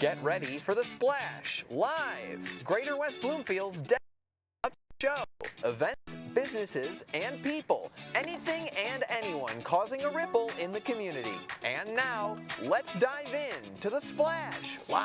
Get ready for the Splash Live, Greater West Bloomfield's show. Events, businesses, and people. Anything and anyone causing a ripple in the community. And now, let's dive in to the Splash Live.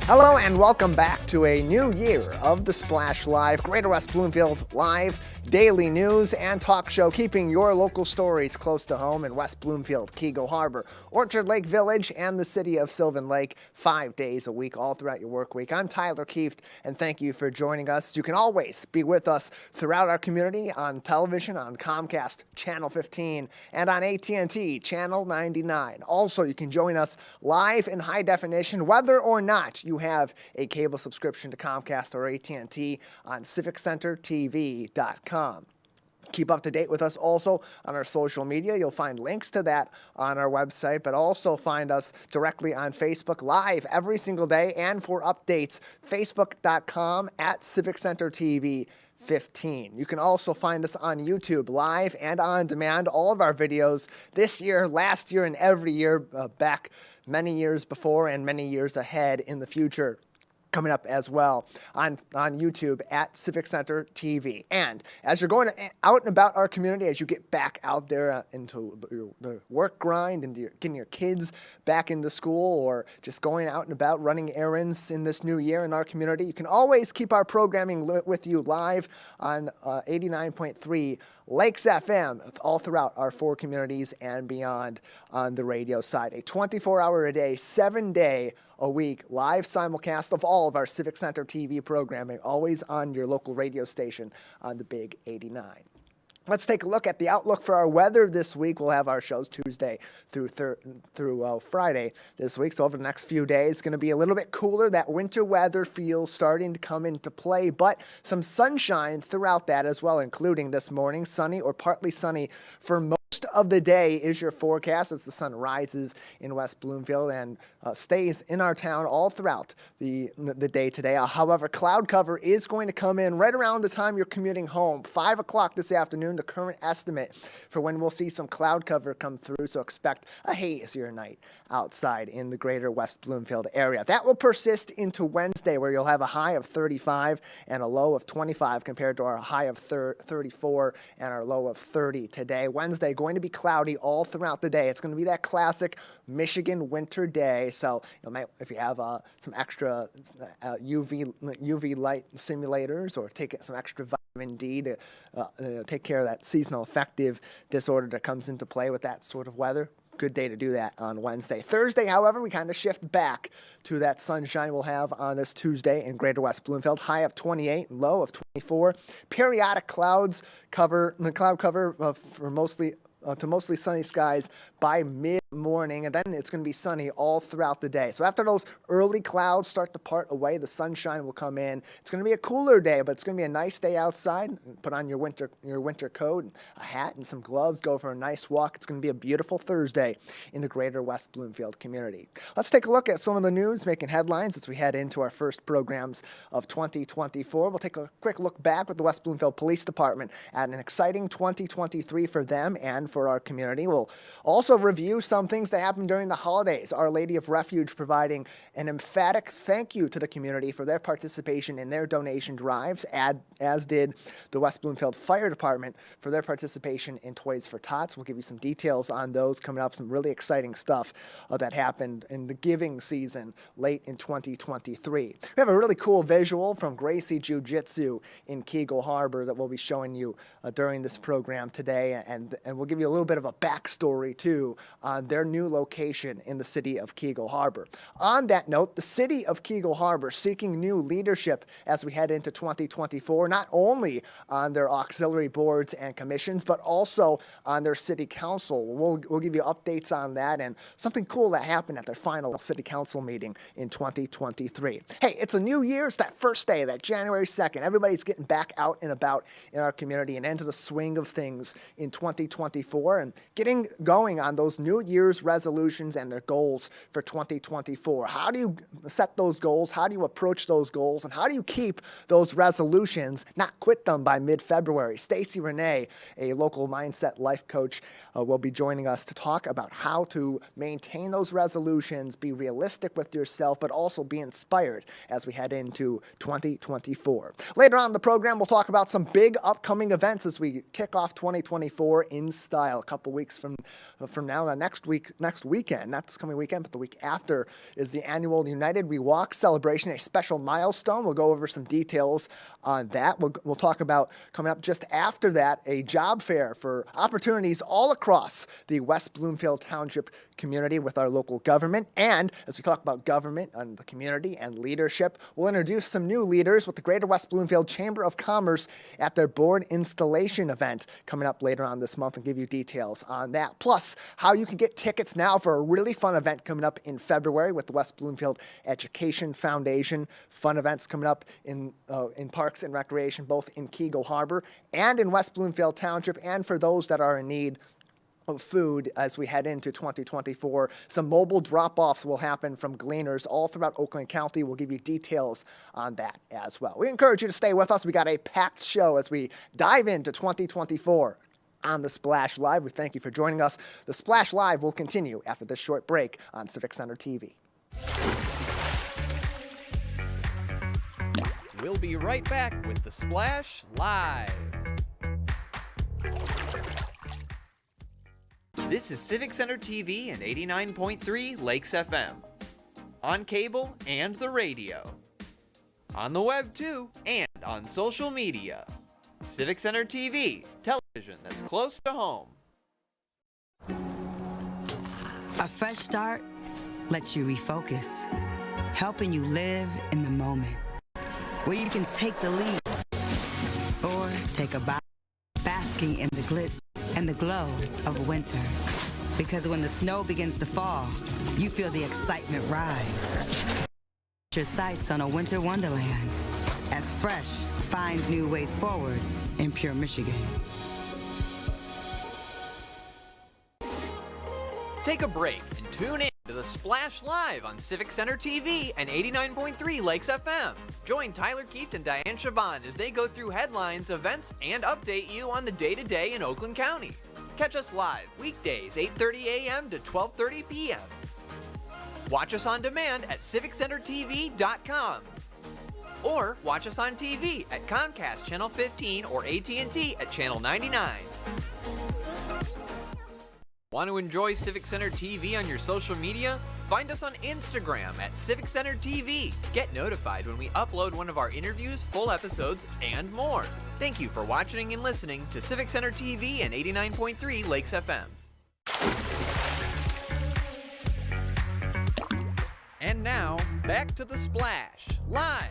Hello and welcome back to a new year of the Splash Live, Greater West Bloomfield Live, daily news and talk show, keeping your local stories close to home in West Bloomfield, Keego Harbor, Orchard Lake Village, and the city of Sylvan Lake, 5 days a week, all throughout your work week. I'm Tyler Kieft, and thank you for joining us. You can always be with us throughout our community on television, on Comcast Channel 15, and on AT&T Channel 99. Also, you can join us live in high definition, whether or not you have a cable subscription to Comcast or AT&T on CivicCenterTV.com. Keep up to date with us also on our social media. You'll find links to that on our website, but also find us directly on Facebook Live every single day. And for updates, facebook.com at Civic Center TV 15. You can also find us on YouTube live and on demand. All of our videos this year, last year, and every year back many years before and many years ahead in the future, coming up as well on YouTube at Civic Center TV. And as you're going out and about our community, as you get back out there into the work grind and getting your kids back into school, or just going out and about running errands in this new year in our community, you can always keep our programming with you live on 89.3 Lakes FM all throughout our 4 communities and beyond on the radio side. A 24-hour-a-day, 7-day-a-week live simulcast of all of our Civic Center TV programming, always on your local radio station on the Big 89. Let's take a look at the outlook for our weather this week. We'll have our shows Tuesday through Friday this week. So over the next few days, it's going to be a little bit cooler. That winter weather feels starting to come into play, but some sunshine throughout that as well, including this morning, sunny or partly sunny for most of the day is your forecast as the sun rises in West Bloomfield and stays in our town all throughout the day today. However, cloud cover is going to come in right around the time you're commuting home. 5 o'clock this afternoon, the current estimate for when we'll see some cloud cover come through, so expect a hazier night outside in the greater West Bloomfield area. That will persist into Wednesday, where you'll have a high of 35 and a low of 25 compared to our high of 34 and our low of 30 today. Wednesday going to be cloudy all throughout the day. It's going to be that classic Michigan winter day. So if you have some extra UV light simulators, or take some extra vitamin D to take care of that seasonal affective disorder that comes into play with that sort of weather, good day to do that on Wednesday. Thursday, however, we kind of shift back to that sunshine we'll have on this Tuesday in Greater West Bloomfield. High of 28, low of 24. Periodic cloud cover for mostly sunny skies by mid-morning, and then it's going to be sunny all throughout the day. So after those early clouds start to part away, the sunshine will come in. It's going to be a cooler day, but it's going to be a nice day outside. Put on your winter coat, and a hat, and some gloves. Go for a nice walk. It's going to be a beautiful Thursday in the greater West Bloomfield community. Let's take a look at some of the news making headlines as we head into our first programs of 2024. We'll take a quick look back with the West Bloomfield Police Department at an exciting 2023 for them and for our community. We'll also review some things that happened during the holidays. Our Lady of Refuge providing an emphatic thank you to the community for their participation in their donation drives, as did the West Bloomfield Fire Department for their participation in Toys for Tots. We'll give you some details on those coming up, some really exciting stuff that happened in the giving season late in 2023. We have a really cool visual from Gracie Jiu Jitsu in Keego Harbor that we'll be showing you during this program today, and we'll give you a little bit of a backstory too on their new location in the city of Keego Harbor. On that note, the city of Keego Harbor seeking new leadership as we head into 2024, not only on their auxiliary boards and commissions, but also on their city council. We'll give you updates on that and something cool that happened at their final city council meeting in 2023. Hey, it's a new year. It's that first day, that January 2nd. Everybody's getting back out and about in our community and into the swing of things in 2024 and getting going on those New Year's Year's resolutions and their goals for 2024. How do you set those goals? How do you approach those goals? And how do you keep those resolutions, not quit them by mid-February? Stacie René, a local mindset life coach, will be joining us to talk about how to maintain those resolutions, be realistic with yourself, but also be inspired as we head into 2024. Later on in the program, we'll talk about some big upcoming events as we kick off 2024 in style. A couple weeks from now, next weekend, not this coming weekend, but the week after, is the annual United We Walk celebration, a special milestone. We'll go over some details on that. We'll talk about, coming up just after that, a job fair for opportunities all across the West Bloomfield Township community with our local government. And as we talk about government and the community and leadership, we'll introduce some new leaders with the Greater West Bloomfield Chamber of Commerce at their board installation event coming up later on this month, and give you details on that. Plus, how you can get tickets now for a really fun event coming up in February with the West Bloomfield Education Foundation. Fun events coming up in Parks and Recreation, both in Keego Harbor and in West Bloomfield Township. And for those that are in need of food as we head into 2024. Some mobile drop-offs will happen from gleaners all throughout Oakland County. We'll give you details on that as well. We encourage you to stay with us. We got a packed show as we dive into 2024 on The Splash Live. We thank you for joining us. The Splash Live will continue after this short break on Civic Center TV. We'll be right back with The Splash Live. This is Civic Center TV and 89.3 Lakes FM. On cable and the radio. On the web too, and on social media. Civic Center TV, television that's close to home. A fresh start lets you refocus, helping you live in the moment, where you can take the lead or take a bow, basking in the glitz and the glow of winter. Because when the snow begins to fall, you feel the excitement rise. Your sights on a winter wonderland as Fresh finds new ways forward in pure Michigan. Take a break and tune in to The Splash Live on Civic Center TV and 89.3 Lakes FM. Join Tyler Kieft and Diane Shaban as they go through headlines, events, and update you on the day-to-day in Oakland County. Catch us live weekdays 8:30 a.m. to 12:30 p.m. Watch us on demand at civiccentertv.com. Or watch us on TV at Comcast Channel 15 or AT&T at Channel 99. Want to enjoy Civic Center TV on your social media? Find us on Instagram at Civic Center TV. Get notified when we upload one of our interviews, full episodes, and more. Thank you for watching and listening to Civic Center TV and 89.3 Lakes FM. And now, back to The Splash, live.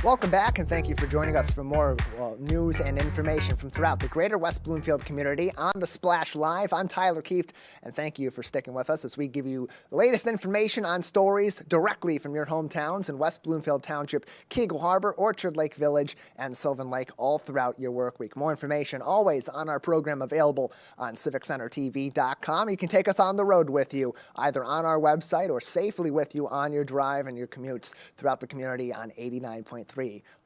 Welcome back, and thank you for joining us for more news and information from throughout the Greater West Bloomfield community on The Splash Live. I'm Tyler Kieft, and thank you for sticking with us as we give you the latest information on stories directly from your hometowns in West Bloomfield Township, Keego Harbor, Orchard Lake Village, and Sylvan Lake all throughout your work week. More information always on our program available on civiccentertv.com. You can take us on the road with you, either on our website or safely with you on your drive and your commutes throughout the community on 89.3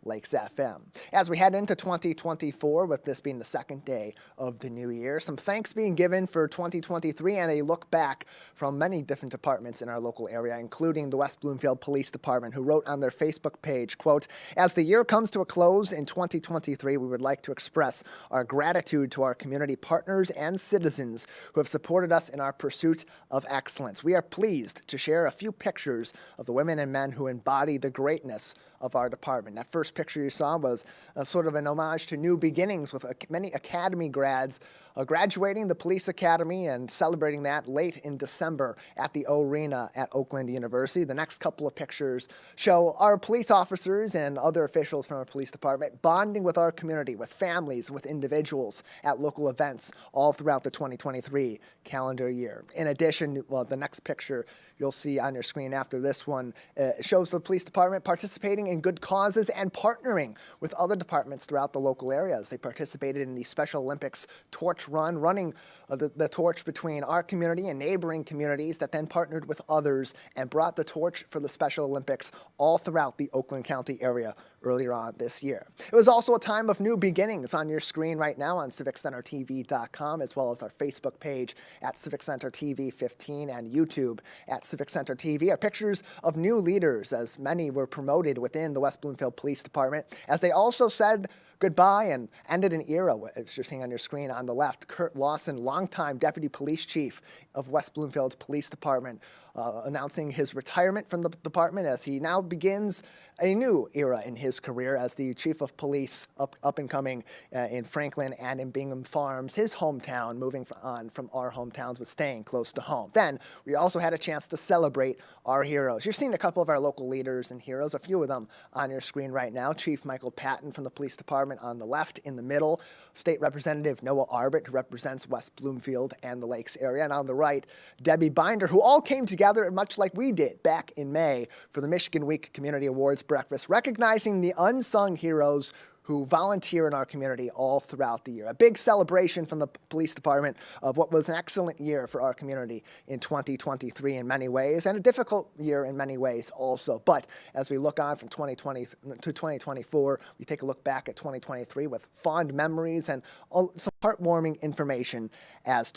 Lakes FM. As we head into 2024, with this being the second day of the new year, some thanks being given for 2023 and a look back from many different departments in our local area, including the West Bloomfield Police Department, who wrote on their Facebook page, quote, "As the year comes to a close in 2023, we would like to express our gratitude to our community partners and citizens who have supported us in our pursuit of excellence. We are pleased to share a few pictures of the women and men who embody the greatness of our department." That first picture you saw was sort of an homage to new beginnings, with many academy grads graduating the police academy and celebrating that late in December at the O-Arena at Oakland University. The next couple of pictures show our police officers and other officials from our police department bonding with our community, with families, with individuals at local events all throughout the 2023 calendar year. In addition, well, the next picture you'll see on your screen after this one shows the police department participating in good causes and partnering with other departments throughout the local areas. They participated in the Special Olympics torch run, running the torch between our community and neighboring communities that then partnered with others and brought the torch for the Special Olympics all throughout the Oakland County area earlier on this year. It was also a time of new beginnings on your screen right now on CivicCenterTV.com, as well as our Facebook page at Civic Center TV 15 and YouTube at Civic Center TV are pictures of new leaders, as many were promoted within the West Bloomfield Police Department, as they also said goodbye and ended an era, as you're seeing on your screen on the left. Kurt Lawson, longtime Deputy Police Chief of West Bloomfield's Police Department, announcing his retirement from the department as he now begins a new era in his career as the Chief of Police, up and coming in Franklin and in Bingham Farms, his hometown, moving on from our hometowns but staying close to home. Then we also had a chance to celebrate our heroes. You're seeing a couple of our local leaders and heroes, a few of them on your screen right now. Chief Michael Patton from the Police Department on the left. In the middle, State Representative Noah Arbit, who represents West Bloomfield and the Lakes area. And on the right, Debbie Binder, who all came together much like we did back in May for the Michigan Week Community Awards Breakfast, recognizing the unsung heroes who volunteer in our community all throughout the year. A big celebration from the police department of what was an excellent year for our community in 2023 in many ways, and a difficult year in many ways also. But as we look on from 2020 to 2024, we take a look back at 2023 with fond memories and some heartwarming information as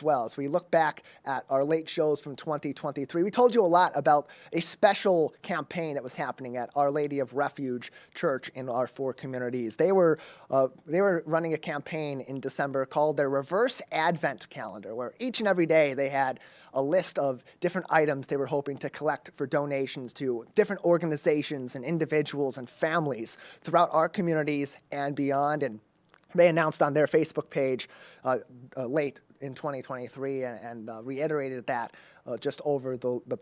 well. As we look back at our late shows from 2023, we told you a lot about a special campaign that was happening at Our Lady of Refuge Church in our 4 communities. They were running a campaign in December called their Reverse Advent Calendar, where each and every day they had a list of different items they were hoping to collect for donations to different organizations and individuals and families throughout our communities and beyond. And they announced on their Facebook page late in 2023 and reiterated that just over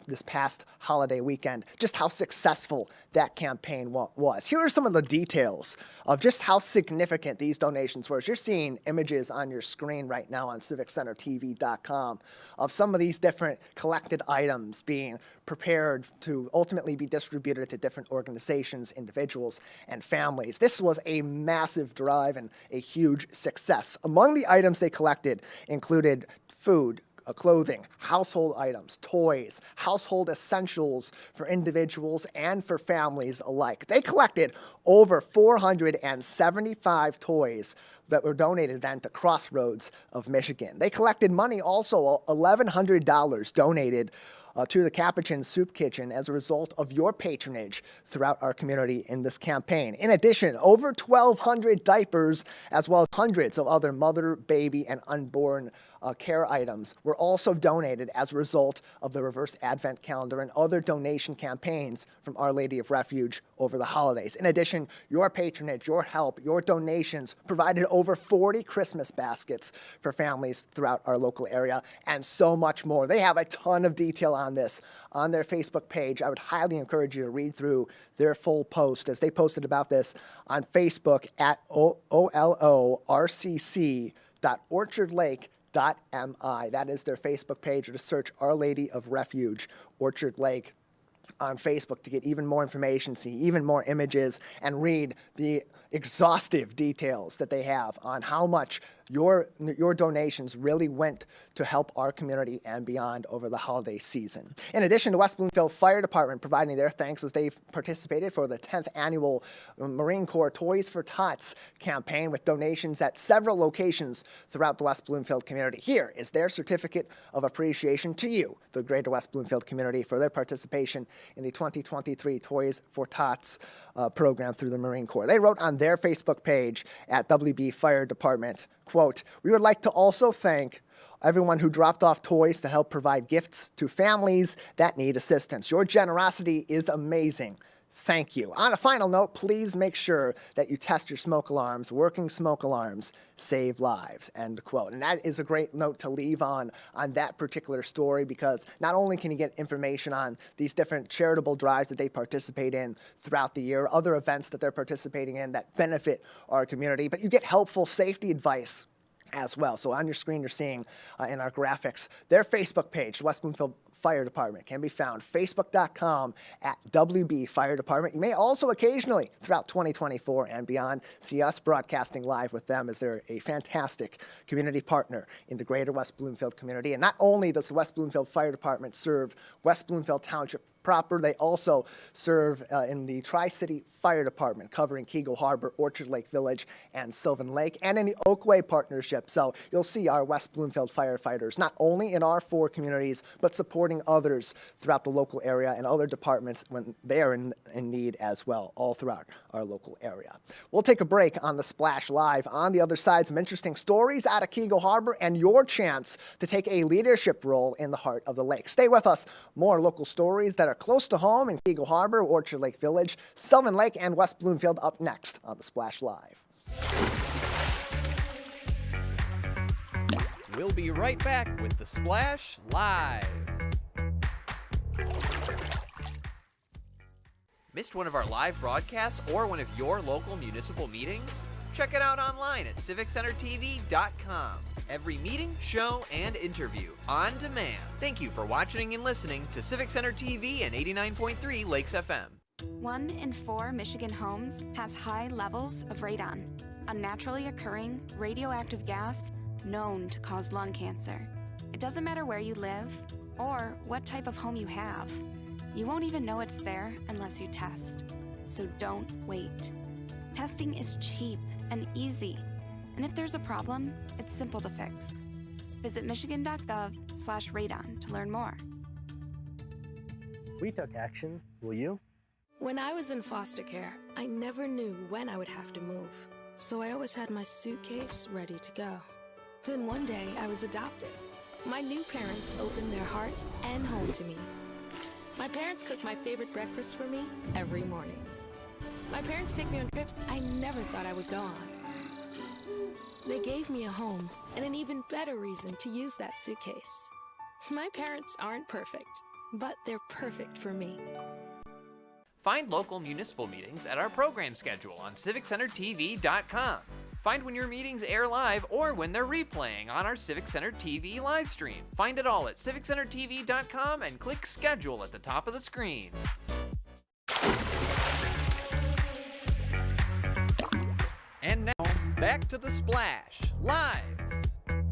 this past holiday weekend, just how successful that campaign was. Here are some of the details of just how significant these donations were. As you're seeing images on your screen right now on CivicCenterTV.com of some of these different collected items being prepared to ultimately be distributed to different organizations, individuals, and families. This was a massive drive and a huge success. Among the items they collected included food, clothing, household items, toys, household essentials for individuals and for families alike. They collected over 475 toys that were donated then to Crossroads of Michigan. They collected money also, $1,100 donated to the Capuchin Soup Kitchen as a result of your patronage throughout our community in this campaign. In addition, over 1,200 diapers, as well as hundreds of other mother, baby, and unborn care items were also donated as a result of the Reverse Advent Calendar and other donation campaigns from Our Lady of Refuge over the holidays. In addition, your patronage, your help, your donations provided over 40 Christmas baskets for families throughout our local area and so much more. They have a ton of detail on this on their Facebook page. I would highly encourage you to read through their full post as they posted about this on Facebook at olorcc.orchardlake.mi. That is their Facebook page, or to search Our Lady of Refuge, Orchard Lake on Facebook to get even more information, see even more images, and read the exhaustive details that they have on how much your donations really went to help our community and beyond over the holiday season. In addition, the West Bloomfield Fire Department providing their thanks as they've participated for the 10th annual Marine Corps Toys for Tots campaign with donations at several locations throughout the West Bloomfield community. Here is their certificate of appreciation to you, the greater West Bloomfield community, for their participation in the 2023 Toys for Tots program through the Marine Corps. They wrote on their Facebook page at WB Fire Department, quote, "We would like to also thank everyone who dropped off toys to help provide gifts to families that need assistance. Your generosity is amazing. Thank you. On a final note, please make sure that you test your smoke alarms. Working smoke alarms save lives," end quote. And that is a great note to leave on that particular story, because not only can you get information on these different charitable drives that they participate in throughout the year, other events that they're participating in that benefit our community, but you get helpful safety advice as well. So on your screen, you're seeing in our graphics their Facebook page, West Bloomfield Fire Department can be found facebook.com at WB Fire Department. You may also occasionally, throughout 2024 and beyond, see us broadcasting live with them, as they're a fantastic community partner in the greater West Bloomfield community. And not only does the West Bloomfield Fire Department serve West Bloomfield Township proper, they also serve in the Tri-City Fire Department, covering Keego Harbor, Orchard Lake Village, and Sylvan Lake, and in the Oakway partnership. So you'll see our West Bloomfield firefighters not only in our 4 communities, but supporting others throughout the local area and other departments when they are in need as well, all throughout our local area. We'll take a break on the Splash Live. On the other side, some interesting stories out of Keego Harbor and your chance to take a leadership role in the heart of the lake. Stay with us. More local stories that are close to home in Keego Harbor, Orchard Lake Village, Sylvan Lake, and West Bloomfield up next on the Splash Live. We'll be right back with the Splash Live. Missed one of our live broadcasts or one of your local municipal meetings? Check it out online at civiccentertv.com. Every meeting, show, and interview on demand. Thank you for watching and listening to Civic Center TV and 89.3 Lakes FM. 1 in 4 Michigan homes has high levels of radon, a naturally occurring radioactive gas known to cause lung cancer. It doesn't matter where you live or what type of home you have. You won't even know it's there unless you test. So don't wait. Testing is cheap and easy. And if there's a problem, it's simple to fix. Visit michigan.gov/radon to learn more. We took action. Will you? When I was in foster care, I never knew when I would have to move. So I always had my suitcase ready to go. Then one day I was adopted. My new parents opened their hearts and home to me. My parents cook my favorite breakfast for me every morning. My parents take me on trips I never thought I would go on. They gave me a home and an even better reason to use that suitcase. My parents aren't perfect, but they're perfect for me. Find local municipal meetings at our program schedule on civiccentertv.com. Find when your meetings air live or when they're replaying on our Civic Center TV live stream. Find it all at civiccentertv.com and click schedule at the top of the screen. And now, back to the Splash Live.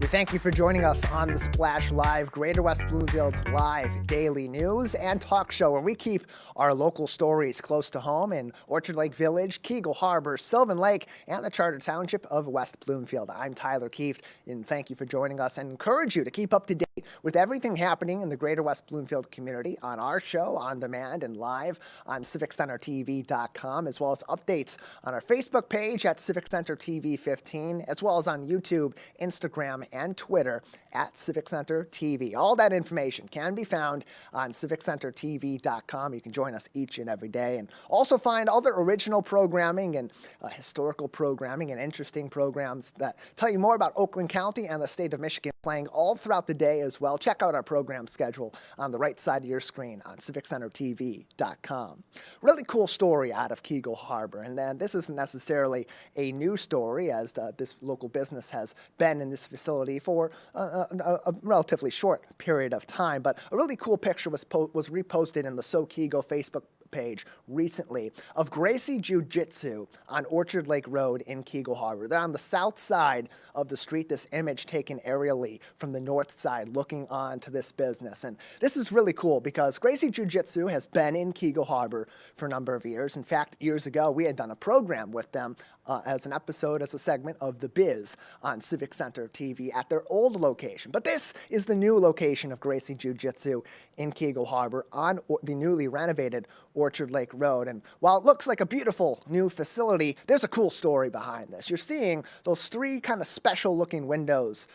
We thank you for joining us on the Splash Live, Greater West Bloomfield's live daily news and talk show, where we keep our local stories close to home in Orchard Lake Village, Keego Harbor, Sylvan Lake, and the Charter Township of West Bloomfield. I'm Tyler Kieft, and thank you for joining us, and encourage you to keep up to date with everything happening in the Greater West Bloomfield community on our show, on demand and live on civiccentertv.com, as well as updates on our Facebook page at Civic Center TV 15, as well as on YouTube, Instagram, and Twitter at Civic Center TV. All that information can be found on civiccentertv.com. You can join us each and every day, and also find other original programming and historical programming and interesting programs that tell you more about Oakland County and the state of Michigan, playing all throughout the day as well. Check out our program schedule on the right side of your screen on civiccentertv.com. Really cool story out of Keego Harbor, and then this isn't necessarily a new story, as this local business has been in this facility for a relatively short period of time, but a really cool picture was reposted in the So Keego Facebook page recently of Gracie Jiu Jitsu on Orchard Lake Road in Keego Harbor. They're on the south side of the street, this image taken aerially from the north side looking on to this business. And this is really cool because Gracie Jiu Jitsu has been in Keego Harbor for a number of years. In fact, years ago, we had done a program with them as an episode, as a segment of The Biz on Civic Center TV at their old location. But this is the new location of Gracie Jiu Jitsu in Keego Harbor on the newly renovated Orchard Lake Road. And while it looks like a beautiful new facility, there's a cool story behind this. You're seeing those 3 kind of special looking windows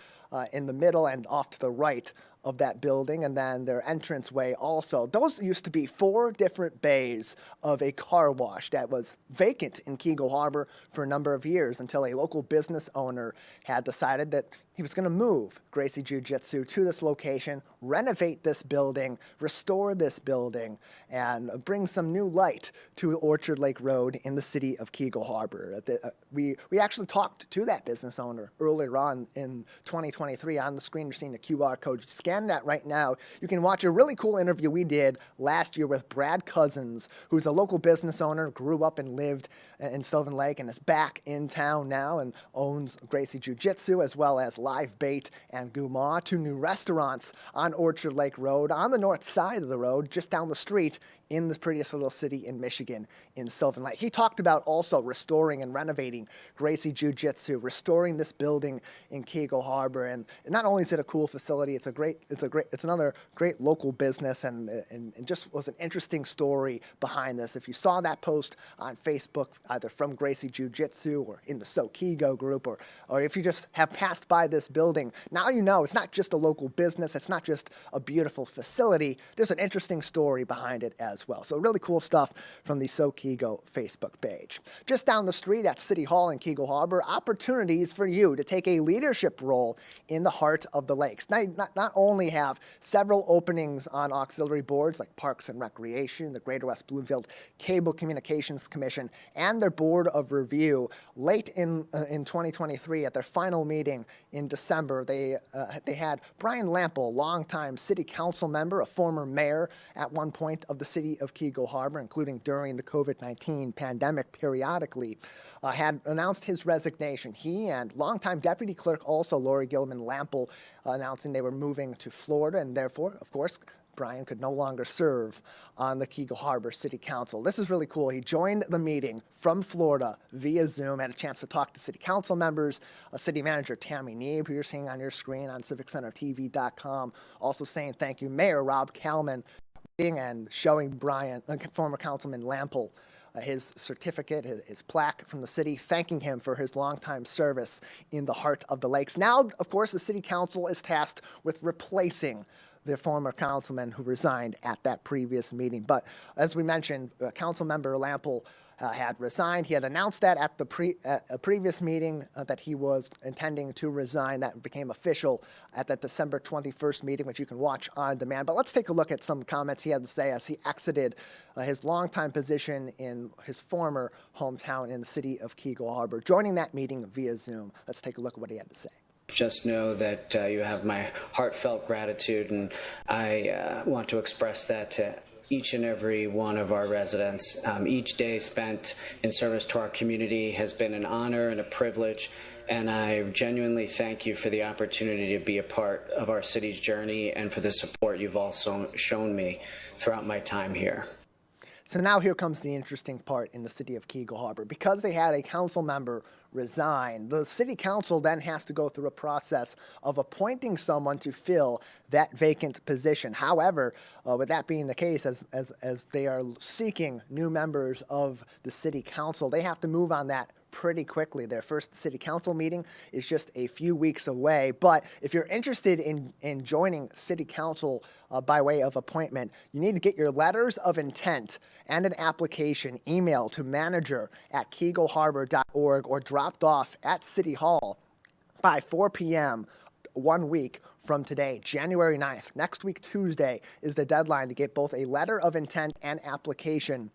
in the middle and off to the right of that building, and then their entranceway also. Those used to be 4 different bays of a car wash that was vacant in Keego Harbor for a number of years, until a local business owner had decided that he was going to move Gracie Jiu Jitsu to this location, renovate this building, restore this building, and bring some new light to Orchard Lake Road in the city of Keego Harbor. We actually talked to that business owner earlier on in 2023. On the screen, you're seeing the QR code. Scan scan that right now, you can watch a really cool interview we did last year with Brad Cousins, who's a local business owner, grew up and lived in Sylvan Lake, and is back in town now and owns Gracie Jiu Jitsu as well as Live Bait and Guma, two new restaurants on Orchard Lake Road on the north side of the road, just down the street in the prettiest little city in Michigan, in Sylvan Lake. He talked about also restoring and renovating Gracie Jiu Jitsu, restoring this building in Keego Harbor, and not only is it a cool facility, it's another great local business, and just was an interesting story behind this. If you saw that post on Facebook, either from Gracie Jiu Jitsu or in the Keego group, or if you just have passed by this building, now you know it's not just a local business, it's not just a beautiful facility. There's an interesting story behind it as well. So really cool stuff from the Keego Facebook page. Just down the street at City Hall in Keego Harbor, opportunities for you to take a leadership role in the heart of the lakes. Not only have several openings on auxiliary boards like Parks and Recreation, the Greater West Bloomfield Cable Communications Commission, and their Board of Review, late in 2023 at their final meeting in December, they had Brian Lample, longtime city council member, a former mayor at one point of the city of Keego Harbor, including during the COVID-19 pandemic periodically, had announced his resignation. He and longtime deputy clerk also Lori Gilman Lample announcing they were moving to Florida, and therefore, of course, Brian could no longer serve on the Keego Harbor City Council. This is really cool. He joined the meeting from Florida via Zoom, had a chance to talk to city council members, City Manager Tammy Neeb, who you're seeing on your screen on CivicCenterTV.com, also saying thank you, Mayor Rob Kalman, and showing Brian, former Councilman Lample, his certificate, his plaque from the city, thanking him for his longtime service in the heart of the lakes. Now, of course, the city council is tasked with replacing the former councilman who resigned at that previous meeting. But as we mentioned, Council Member Lample had resigned. He had announced that at a previous meeting that he was intending to resign. That became official at that December 21st meeting, which you can watch on demand. But let's take a look at some comments he had to say as he exited his longtime position in his former hometown in the city of Keego Harbor, joining that meeting via Zoom. Let's take a look at what he had to say. Just know that you have my heartfelt gratitude, and I want to express that to each and every one of our residents. Each day spent in service to our community has been an honor and a privilege, and I genuinely thank you for the opportunity to be a part of our city's journey and for the support you've also shown me throughout my time here. So now here comes the interesting part in the city of Keego Harbor. Because they had a council member resign, the city council then has to go through a process of appointing someone to fill that vacant position. However, with that being the case, as they are seeking new members of the city council, they have to move on that pretty quickly. Their first city council meeting is just a few weeks away. But if you're interested in joining city council by way of appointment, you need to get your letters of intent and an application emailed to manager@keegoharbor.org or dropped off at City Hall by 4 p.m. 1 week from today, January 9th. Next week, Tuesday, is the deadline to get both a letter of intent and application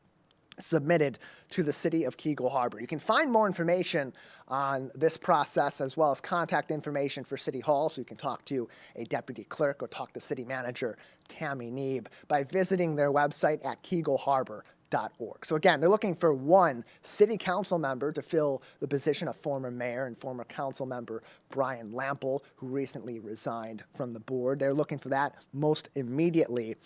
submitted to the city of Keego Harbor. You can find more information on this process as well as contact information for City Hall, so you can talk to a deputy clerk or talk to city manager Tammy Neeb by visiting their website at keegoharbor.org. So again, they're looking for one city council member to fill the position of former mayor and former council member Brian Lample, who recently resigned from the board. They're looking for that most immediately,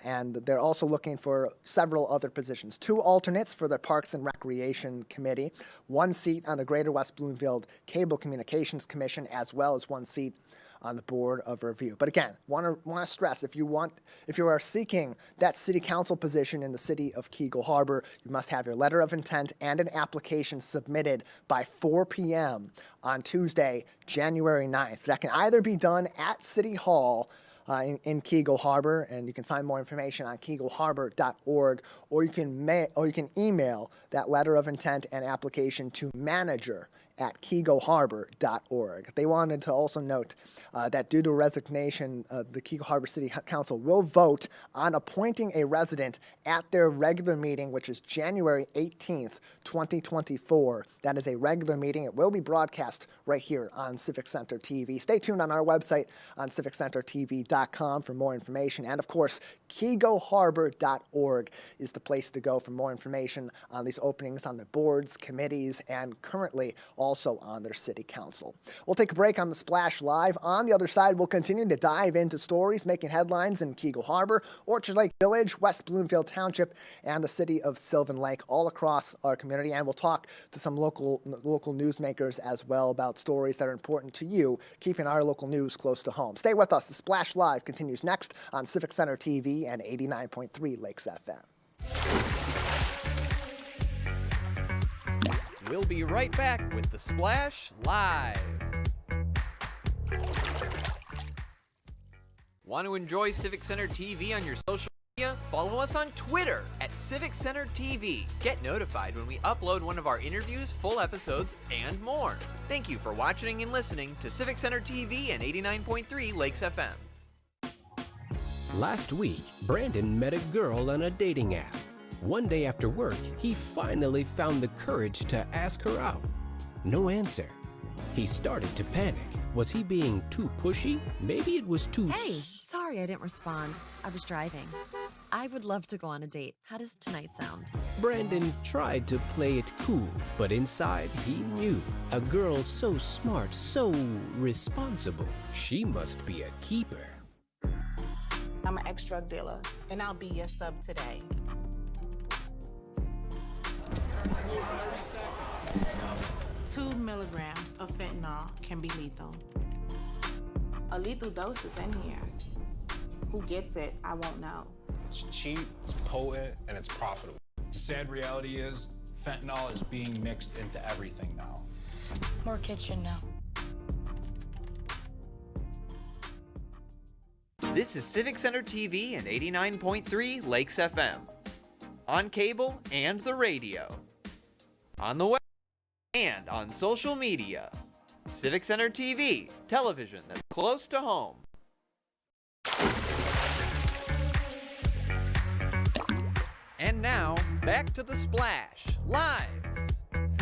and they're also looking for several other positions. 2 alternates for the Parks and Recreation Committee, 1 seat on the Greater West Bloomfield Cable Communications Commission, as well as 1 seat on the Board of Review. But again, want to stress, if you are seeking that city council position in the city of Keego Harbor, you must have your letter of intent and an application submitted by 4 p.m. on Tuesday, January 9th. That can either be done at City Hall in Keego Harbor, and you can find more information on keegoharbor.org, or you can email that letter of intent and application to manager@keegoharbor.org. They wanted to also note that due to resignation, the Keego Harbor City Council will vote on appointing a resident at their regular meeting, which is January 18th, 2024. That is a regular meeting. It will be broadcast right here on Civic Center TV. Stay tuned on our website on CivicCenterTV.com civiccenter.com for more information. And, of course, kegoharbor.org is the place to go for more information on these openings on the boards, committees, and currently also on their city council. We'll take a break on the Splash Live. On the other side, we'll continue to dive into stories making headlines in Keego Harbor, Orchard Lake Village, West Bloomfield Township, and the city of Sylvan Lake, all across our community. And we'll talk to some local newsmakers as well about stories that are important to you, keeping our local news close to home. Stay with us. The Splash Live continues next on Civic Center TV and 89.3 Lakes FM. We'll be right back with the Splash Live. Want to enjoy Civic Center TV on your social media? Follow us on Twitter at Civic Center TV. Get notified when we upload one of our interviews, full episodes, and more. Thank you for watching and listening to Civic Center TV and 89.3 Lakes FM. Last week, Brandon met a girl on a dating app. One day after work, he finally found the courage to ask her out. No answer. He started to panic. Was he being too pushy? Maybe it was too... Hey, sorry I didn't respond. I was driving. I would love to go on a date. How does tonight sound? Brandon tried to play it cool, but inside he knew. A girl so smart, so responsible. She must be a keeper. I'm an ex-drug dealer, and I'll be your sub today. Two milligrams of fentanyl can be lethal. A lethal dose is in here. Who gets it, I won't know. It's cheap, it's potent, and it's profitable. The sad reality is, fentanyl is being mixed into everything now. More kitchen now. This is Civic Center TV and 89.3 Lakes FM. On cable and the radio. On the web and on social media. Civic Center TV, television that's close to home. And now, back to the Splash Live.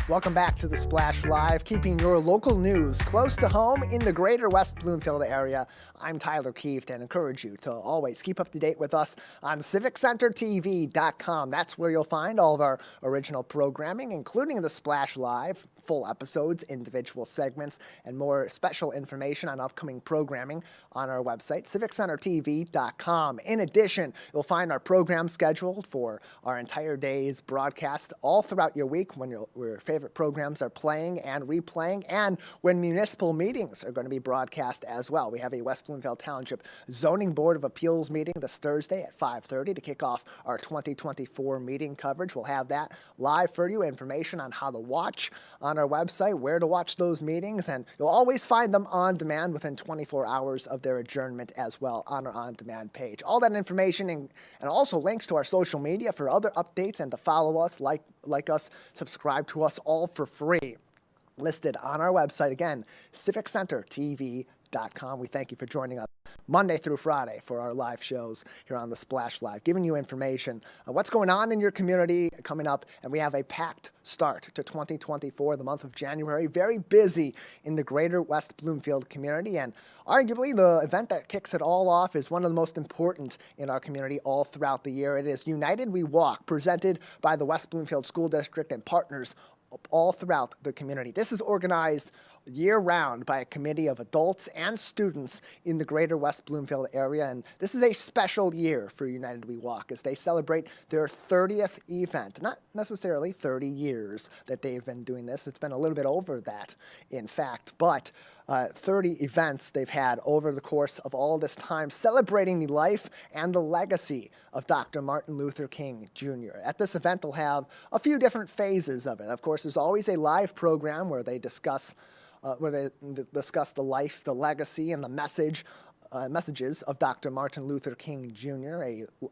Welcome back to the Splash Live, keeping your local news close to home in the greater West Bloomfield area. I'm Tyler Kieft and encourage you to always keep up to date with us on CivicCenterTV.com. That's where you'll find all of our original programming, including the Splash Live, full episodes, individual segments, and more special information on upcoming programming on our website, CivicCenterTV.com. In addition, you'll find our program scheduled for our entire day's broadcast all throughout your week when your favorite programs are playing and replaying, and when municipal meetings are going to be broadcast as well. We have a West Bloomfield Township Zoning Board of Appeals meeting this Thursday at 5:30 to kick off our 2024 meeting coverage. We'll have that live for you, information on how to watch on our website, where to watch those meetings, and you'll always find them on demand within 24 hours of their adjournment as well on our on-demand page. All that information and also links to our social media for other updates and to follow us, like us, subscribe to us, all for free, listed on our website. Again, CivicCenterTV.com. We thank you for joining us Monday through Friday for our live shows here on the Splash Live, giving you information on what's going on in your community coming up. And we have a packed start to 2024, the month of January. Very busy in the greater West Bloomfield community. And arguably the event that kicks it all off is one of the most important in our community all throughout the year. It is United We Walk, presented by the West Bloomfield School District and partners all throughout the community. This is organized year-round by a committee of adults and students in the greater West Bloomfield area, and this is a special year for United We Walk as they celebrate their 30th event. Not necessarily 30 years that they've been doing this. It's been a little bit over that, in fact, but 30 events they've had over the course of all this time, celebrating the life and the legacy of Dr. Martin Luther King Jr. At this event, they'll have a few different phases of it. Of course, there's always a live program where they discuss the life, the legacy, and the messages of Dr. Martin Luther King Jr.,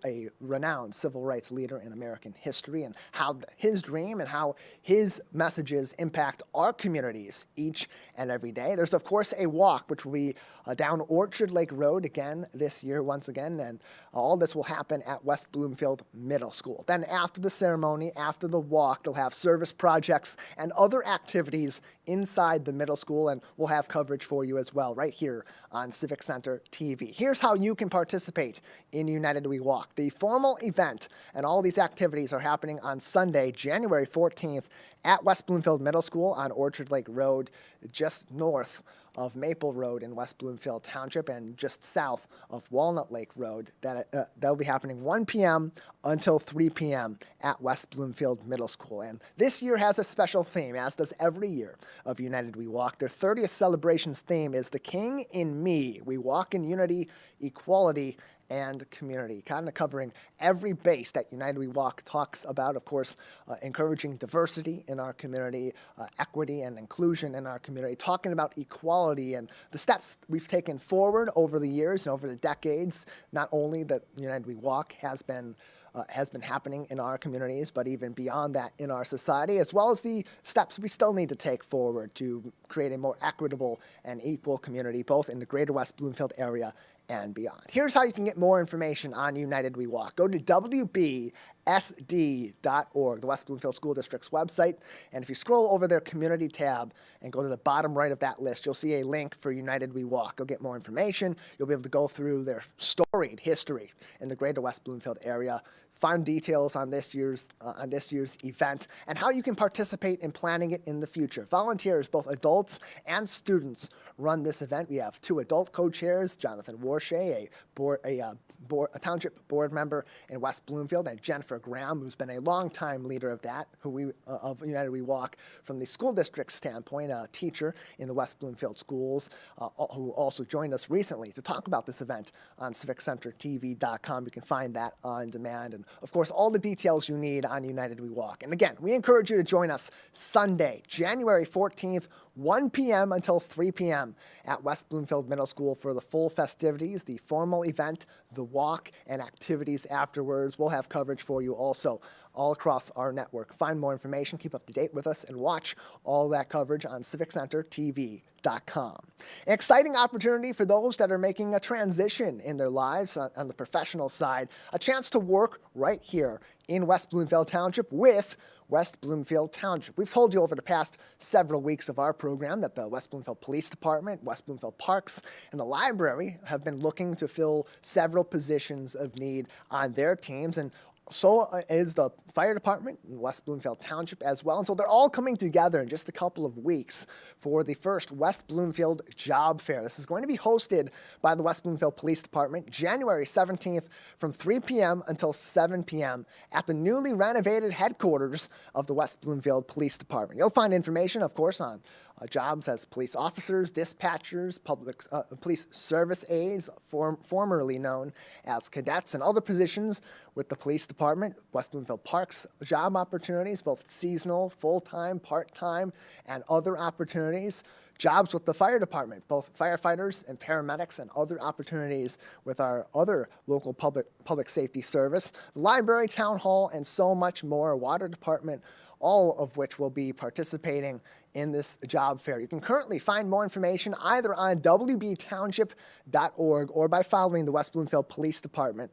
a renowned civil rights leader in American history, and how his dream and how his messages impact our communities each and every day. There's, of course, a walk, which will be down Orchard Lake Road again this year, once again, and all this will happen at West Bloomfield Middle School. Then after the ceremony, after the walk, they'll have service projects and other activities inside the middle school, and we'll have coverage for you as well right here on Civic Center TV. Here's how you can participate in United We Walk. The formal event and all these activities are happening on Sunday, January 14th at West Bloomfield Middle School on Orchard Lake Road, just north of Maple Road in West Bloomfield Township and just south of Walnut Lake Road. That'll be happening 1 p.m. until 3 p.m. at West Bloomfield Middle School. And this year has a special theme, as does every year of United We Walk. Their 30th celebrations theme is The King in Me. We walk in unity, equality, and community, kind of covering every base that United We Walk talks about. Of course, encouraging diversity in our community, equity and inclusion in our community, talking about equality and the steps we've taken forward over the years and over the decades. Not only that United We Walk has been happening in our communities, but even beyond that in our society, as well as the steps we still need to take forward to create a more equitable and equal community, both in the greater West Bloomfield area and beyond. Here's how you can get more information on United We Walk. Go to WBSD.org, the West Bloomfield School District's website, and if you scroll over their community tab and go to the bottom right of that list, you'll see a link for United We Walk. You'll get more information. You'll be able to go through their storied history in the greater West Bloomfield area, find details on this year's event, and how you can participate in planning it in the future. Volunteers, both adults and students, run this event. We have 2 adult co-chairs, Jonathan Warshay, a township board member in West Bloomfield, and Jennifer Graham, who's been a longtime leader of that, of United We Walk from the school district standpoint, a teacher in the West Bloomfield schools, who also joined us recently to talk about this event on CivicCenterTV.com. You can find that on demand, and of course, all the details you need on United We Walk. And again, we encourage you to join us Sunday, January 14th, 1 p.m. until 3 p.m. at West Bloomfield Middle School for the full festivities, the formal event, the walk, and activities afterwards. We'll have coverage for you also all across our network. Find more information, keep up to date with us, and watch all that coverage on CivicCenterTV.com. An exciting opportunity for those that are making a transition in their lives on the professional side, a chance to work right here in West Bloomfield Township with West Bloomfield Township. We've told you over the past several weeks of our program that the West Bloomfield Police Department, West Bloomfield Parks, and the library have been looking to fill several positions of need on their teams, and so is the fire department in West Bloomfield Township as well. And so they're all coming together in just a couple of weeks for the first West Bloomfield Job Fair. This is going to be hosted by the West Bloomfield Police Department January 17th from 3 p.m. until 7 p.m. at the newly renovated headquarters of the West Bloomfield Police Department. You'll find information, of course, on jobs as police officers, dispatchers, police service aides, formerly known as cadets, and other positions with the police department, West Bloomfield Parks job opportunities, both seasonal, full-time, part-time, and other opportunities. Jobs with the fire department, both firefighters and paramedics, and other opportunities with our other local public safety service, the library, town hall, and so much more, water department, all of which will be participating in this job fair. You can currently find more information either on wbtownship.org or by following the West Bloomfield Police Department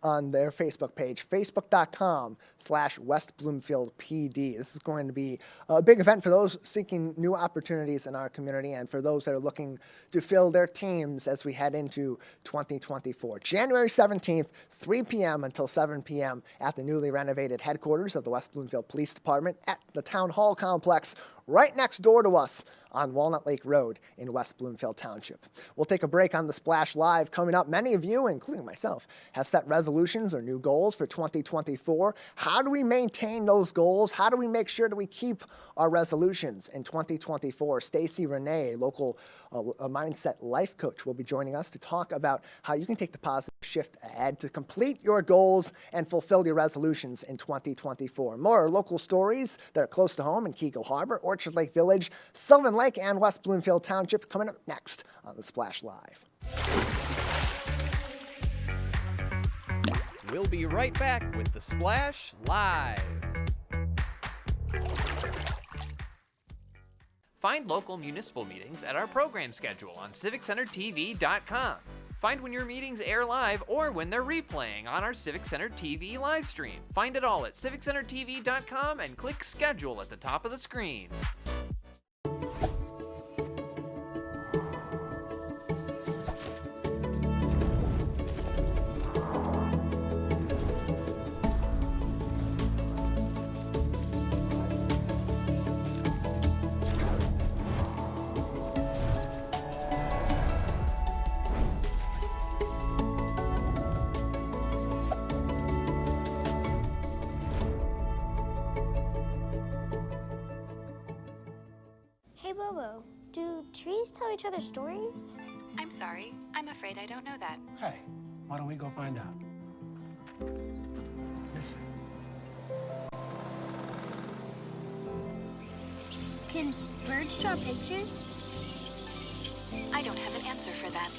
on their Facebook page, facebook.com/West Bloomfield PD. This is going to be a big event for those seeking new opportunities in our community and for those that are looking to fill their teams as we head into 2024. January 17th, 3 p.m. until 7 p.m. at the newly renovated headquarters of the West Bloomfield Police Department at the Town Hall Complex, right next door to us on Walnut Lake Road in West Bloomfield Township. We'll take a break on the Splash Live. Coming up, many of you, including myself, have set resolutions or new goals for 2024. How do we maintain those goals? How do we make sure that we keep our resolutions in 2024? Stacie, René, local mindset life coach, will be joining us to talk about how you can take the positive shift ahead to complete your goals and fulfill your resolutions in 2024. More local stories that are close to home in Keego Harbor, Orchard Lake Village, Sylvan Lake, and West Bloomfield Township coming up next on the Splash Live. We'll be right back with the Splash Live. Find local municipal meetings at our program schedule on CivicCenterTV.com. Find when your meetings air live or when they're replaying on our Civic Center TV live stream. Find it all at CivicCenterTV.com and click Schedule at the top of the screen. Hey, Bobo, do trees tell each other stories? I'm sorry. I'm afraid I don't know that. Hey, why don't we go find out? Listen. Can birds draw pictures? I don't have an answer for that.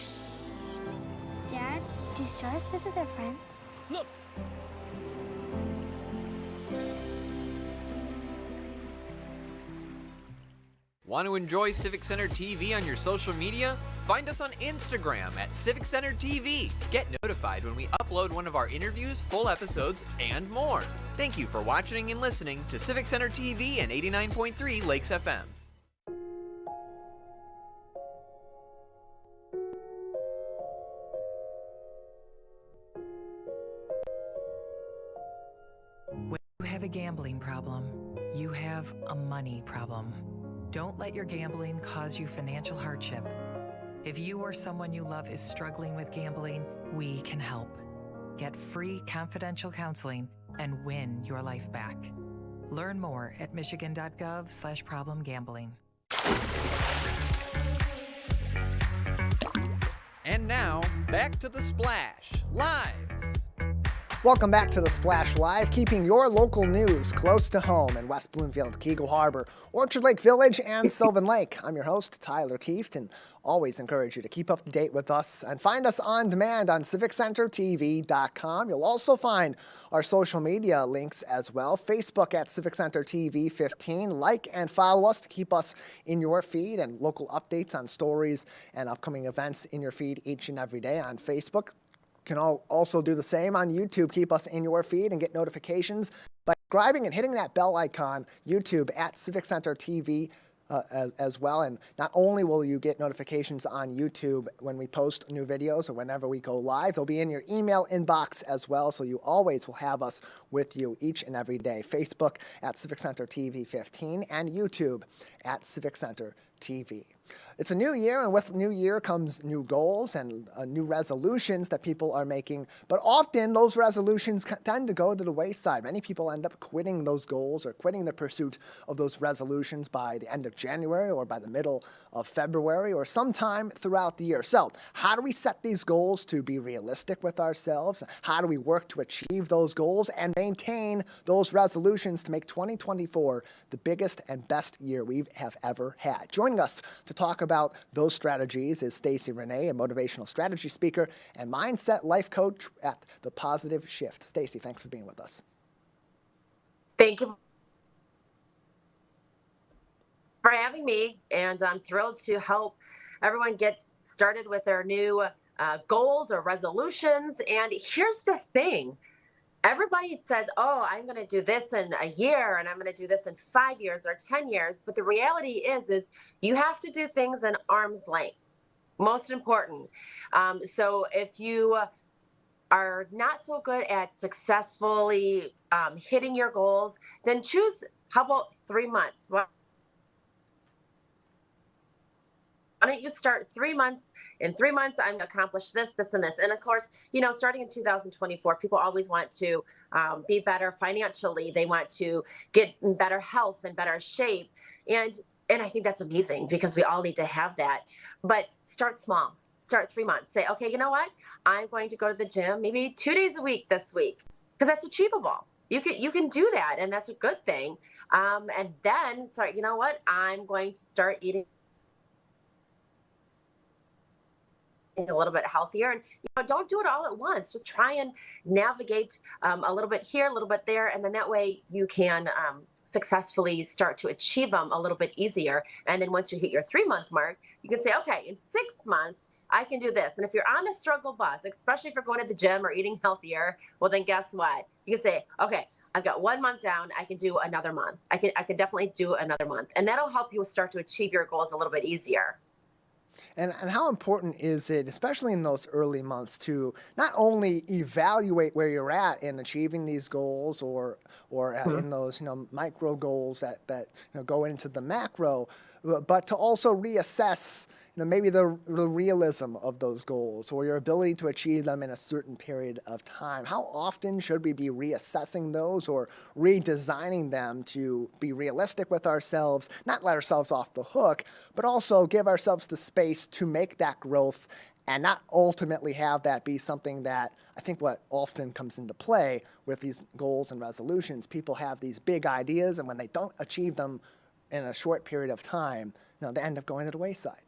Dad, do stars visit their friends? Look! Want to enjoy Civic Center TV on your social media? Find us on Instagram at Civic Center TV. Get notified when we upload one of our interviews, full episodes, and more. Thank you for watching and listening to Civic Center TV and 89.3 Lakes FM. When you have a gambling problem, you have a money problem. Don't let your gambling cause you financial hardship. If you or someone you love is struggling with gambling, we can help. Get free confidential counseling and win your life back. Learn more at michigan.gov/problemgambling. And now, back to The Splash, live. Welcome back to The Splash Live, keeping your local news close to home in West Bloomfield, Keagle Harbor, Orchard Lake Village, and Sylvan Lake. I'm your host, Tyler Kieft, and always encourage you to keep up to date with us and find us on demand on CivicCenterTV.com. You'll also find our social media links as well. Facebook at Civic Center TV 15. Like and follow us to keep us in your feed and local updates on stories and upcoming events in your feed each and every day on Facebook. Can also do the same on YouTube. Keep us in your feed and get notifications by subscribing and hitting that bell icon, YouTube at Civic Center TV as well. And not only will you get notifications on YouTube when we post new videos or whenever we go live, they'll be in your email inbox as well, so you always will have us with you each and every day. Facebook at Civic Center TV 15 and YouTube at Civic Center TV. It's a new year, and with new year comes new goals and new resolutions that people are making. But often those resolutions tend to go to the wayside. Many people end up quitting those goals or quitting the pursuit of those resolutions by the end of January or by the middle of February or sometime throughout the year. So how do we set these goals to be realistic with ourselves? How do we work to achieve those goals and maintain those resolutions to make 2024 the biggest and best year we have ever had? Joining us to talk about those strategies is Stacie, René, a motivational strategy speaker and mindset life coach at The Positive Shift. Stacie, thanks for being with us. Thank you for having me, and I'm thrilled to help everyone get started with their new goals or resolutions. And here's the thing. Everybody says, oh, I'm going to do this in a year and I'm going to do this in 5 years or 10 years. But the reality is you have to do things in arm's length. Most important. So if you are not so good at successfully hitting your goals, then choose, how about 3 months? Why don't you start 3 months? In 3 months, I'm going to accomplish this, this, and this. And of course, you know, starting in 2024, people always want to be better financially. They want to get in better health and better shape. And I think that's amazing because we all need to have that. But start small. Start 3 months. Say, okay, you know what? I'm going to go to the gym maybe 2 days a week this week because that's achievable. You can do that, and that's a good thing. And then start, you know what? I'm going to start eating a little bit healthier, and don't do it all at once. Just try and navigate a little bit here, a little bit there, and then that way you can successfully start to achieve them a little bit easier. And then once you hit your 3 month mark, you can say, okay, in 6 months I can do this. And if you're on a struggle bus, especially if you're going to the gym or eating healthier, well then guess what? You can say, okay, I've got 1 month down. I can do another month. I can definitely do another month, and that'll help you start to achieve your goals a little bit easier. And how important is it, especially in those early months, to not only evaluate where you're at in achieving these goals or in those micro goals that go into the macro, but to also reassess maybe the realism of those goals or your ability to achieve them in a certain period of time. How often should we be reassessing those or redesigning them to be realistic with ourselves, not let ourselves off the hook, but also give ourselves the space to make that growth and not ultimately have that be something that I think what often comes into play with these goals and resolutions, people have these big ideas, and when they don't achieve them in a short period of time, they end up going to the wayside.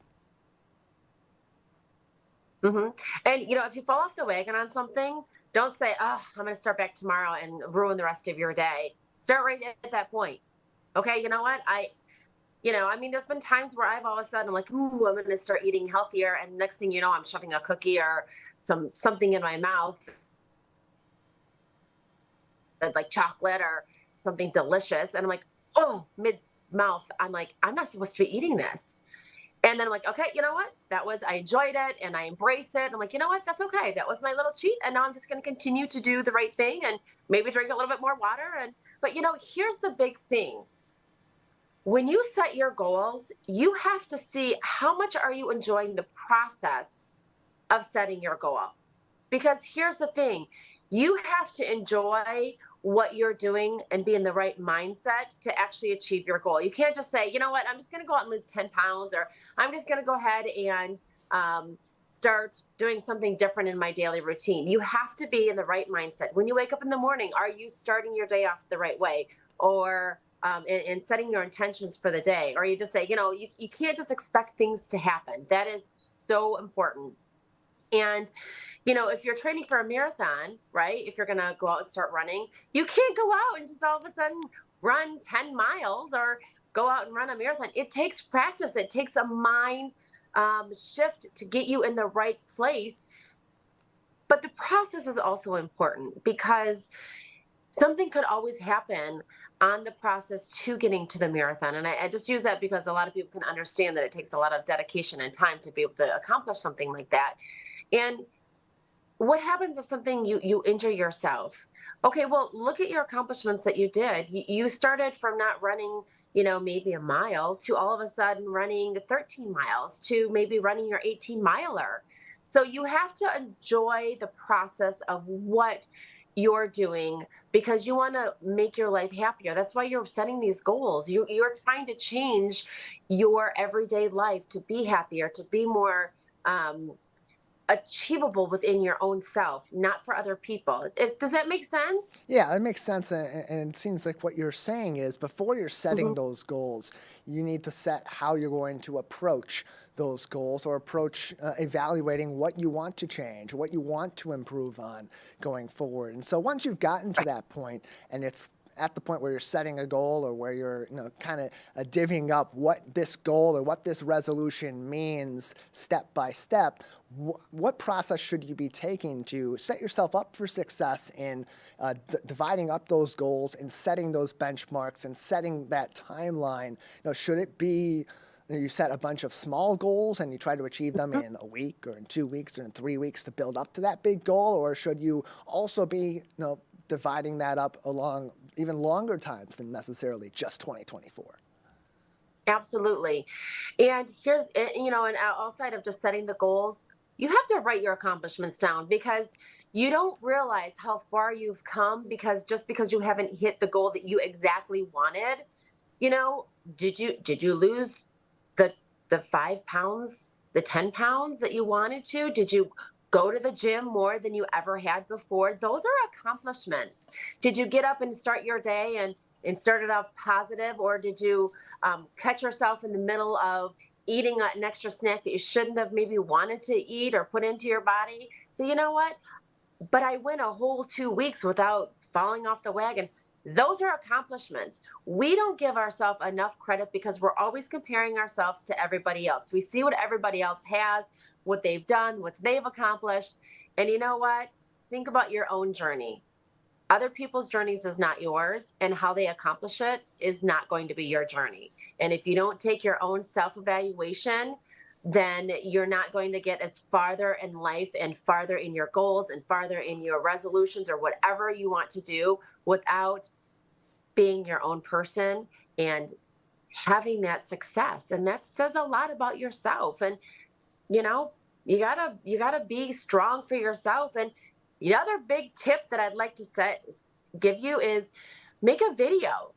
Mm-hmm. And, if you fall off the wagon on something, don't say, oh, I'm going to start back tomorrow and ruin the rest of your day. Start right at that point. Okay, you know what? There's been times where I've all of a sudden, I'm like, ooh, I'm going to start eating healthier. And next thing you know, I'm shoving a cookie or something in my mouth, like chocolate or something delicious. And I'm like, oh, mid-mouth, I'm like, I'm not supposed to be eating this. And then I'm like, okay, you know what? I enjoyed it and I embrace it. I'm like, you know what? That's okay. That was my little cheat. And now I'm just going to continue to do the right thing and maybe drink a little bit more water. But here's the big thing. When you set your goals, you have to see how much are you enjoying the process of setting your goal. Because here's the thing. You have to enjoy what you're doing and be in the right mindset to actually achieve your goal. You can't just say, you know what, I'm just going to go out and lose 10 pounds, or I'm just going to go ahead and start doing something different in my daily routine. You have to be in the right mindset. When you wake up in the morning, are you starting your day off the right way? Or and setting your intentions for the day? Or you just say, you can't just expect things to happen. That is so important. And if you're training for a marathon, right, if you're going to go out and start running, you can't go out and just all of a sudden run 10 miles or go out and run a marathon. It takes practice. It takes a mind shift to get you in the right place. But the process is also important because something could always happen on the process to getting to the marathon. And I just use that because a lot of people can understand that it takes a lot of dedication and time to be able to accomplish something like that. And what happens if something you injure yourself? Okay, well, look at your accomplishments that you did. You started from not running, maybe a mile to all of a sudden running 13 miles to maybe running your 18-miler. So you have to enjoy the process of what you're doing because you want to make your life happier. That's why you're setting these goals. You're trying to change your everyday life to be happier, to be more achievable within your own self, not for other people. Does that make sense? Yeah, it makes sense. And it seems like what you're saying is before you're setting those goals, you need to set how you're going to approach those goals or approach evaluating what you want to change, what you want to improve on going forward. And so once you've gotten to that point and it's at the point where you're setting a goal or where you're kind of divvying up what this goal or what this resolution means step by step, what process should you be taking to set yourself up for success in dividing up those goals and setting those benchmarks and setting that timeline? Should it be you set a bunch of small goals and you try to achieve them in a week or in 2 weeks or in 3 weeks to build up to that big goal? Or should you also be dividing that up along even longer times than necessarily just 2024? Absolutely. And here's, and outside of just setting the goals, you have to write your accomplishments down because you don't realize how far you've come because you haven't hit the goal that you exactly wanted. Did you lose the 5 pounds, the 10 pounds that you wanted to? Did you go to the gym more than you ever had before? Those are accomplishments. Did you get up and start your day and start it off positive? Or did you catch yourself in the middle of eating an extra snack that you shouldn't have maybe wanted to eat or put into your body? So you know what? But I went a whole 2 weeks without falling off the wagon. Those are accomplishments. We don't give ourselves enough credit because we're always comparing ourselves to everybody else. We see what everybody else has, what they've done, what they've accomplished. And you know what? Think about your own journey. Other people's journeys is not yours, and how they accomplish it is not going to be your journey. And if you don't take your own self-evaluation, then you're not going to get as farther in life and farther in your goals and farther in your resolutions or whatever you want to do without being your own person and having that success. And that says a lot about yourself. And, you know, you gotta be strong for yourself. And the other big tip that I'd like to give you is make a video.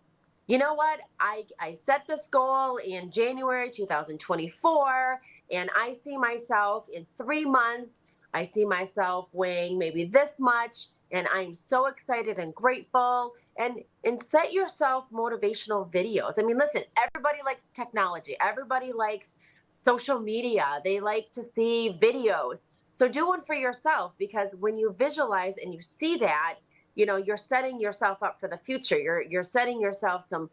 You know what? I set this goal in January 2024, and I see myself in 3 months. I see myself weighing maybe this much, and I'm so excited and grateful. And set yourself motivational videos. I mean, listen, everybody likes technology. Everybody likes social media. They like to see videos. So do one for yourself, because when you visualize and you see that, you know, you're setting yourself up for the future. You're setting yourself some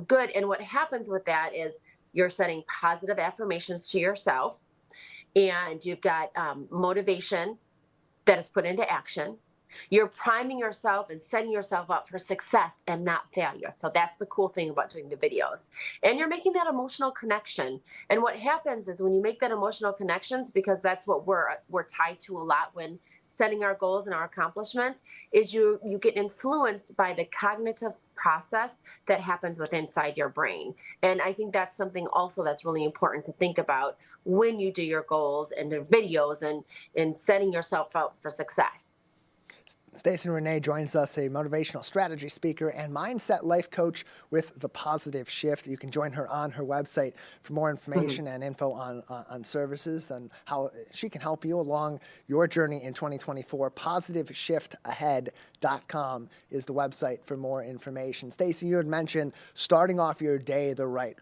good. And what happens with that is you're setting positive affirmations to yourself, and you've got motivation that is put into action. You're priming yourself and setting yourself up for success and not failure. So that's the cool thing about doing the videos. And you're making that emotional connection. And what happens is when you make that emotional connections, because that's what we're tied to a lot when setting our goals and our accomplishments, is you get influenced by the cognitive process that happens within inside your brain. And I think that's something also that's really important to think about when you do your goals and the videos and setting yourself up for success. Stacie and René joins us, a motivational strategy speaker and mindset life coach with The Positive Shift. You can join her on her website for more information and info on services and how she can help you along your journey in 2024. PositiveShiftAhead.com is the website for more information. Stacie, you had mentioned starting off your day the right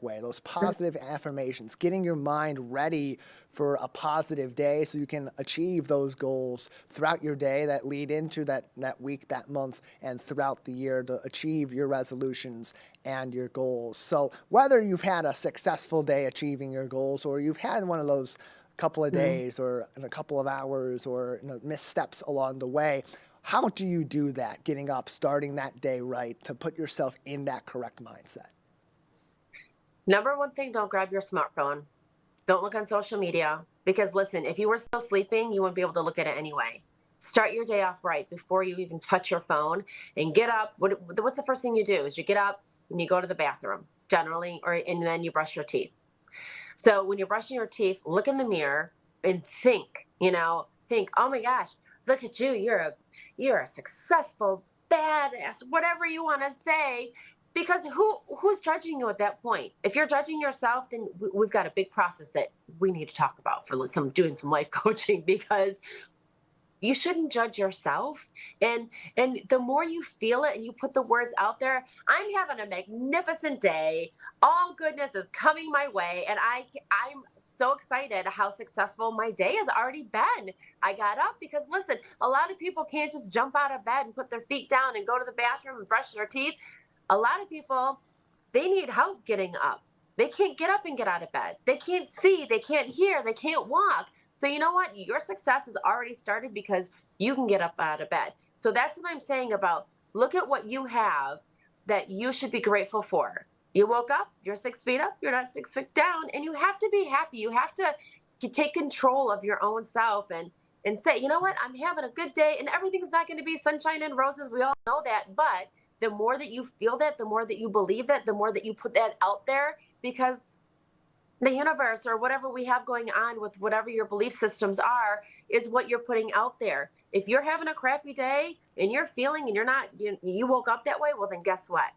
way. Those positive affirmations, getting your mind ready for a positive day so you can achieve those goals throughout your day that lead into that week, that month, and throughout the year to achieve your resolutions and your goals. So whether you've had a successful day achieving your goals, or you've had one of those couple of days or in a couple of hours or missteps along the way, how do you do that, getting up, starting that day right to put yourself in that correct mindset? Number one thing, don't grab your smartphone. Don't look on social media, because listen, if you were still sleeping, you wouldn't be able to look at it anyway. Start your day off right before you even touch your phone, and get up. What's the first thing you do is you get up and you go to the bathroom generally, and then you brush your teeth. So when you're brushing your teeth, look in the mirror and think, oh my gosh, look at you. You're a successful badass, whatever you want to say. Because who's judging you at that point? If you're judging yourself, then we've got a big process that we need to talk about for doing some life coaching, because you shouldn't judge yourself. And the more you feel it and you put the words out there, I'm having a magnificent day. All goodness is coming my way. And I'm so excited how successful my day has already been. I got up because, listen, a lot of people can't just jump out of bed and put their feet down and go to the bathroom and brush their teeth. A lot of people, they need help getting up. They can't get up and get out of bed. They can't see, they can't hear, they can't walk. So you know what? Your success has already started because you can get up out of bed. So that's what I'm saying about, look at what you have that you should be grateful for. You woke up, you're 6 feet up, you're not 6 feet down, and you have to be happy. You have to take control of your own self and say, you know what? I'm having a good day, and everything's not going to be sunshine and roses. We all know that, but the more that you feel that, the more that you believe that, the more that you put that out there, because the universe or whatever we have going on with whatever your belief systems are is what you're putting out there. If you're having a crappy day and you're feeling and you woke up that way, well, then guess what?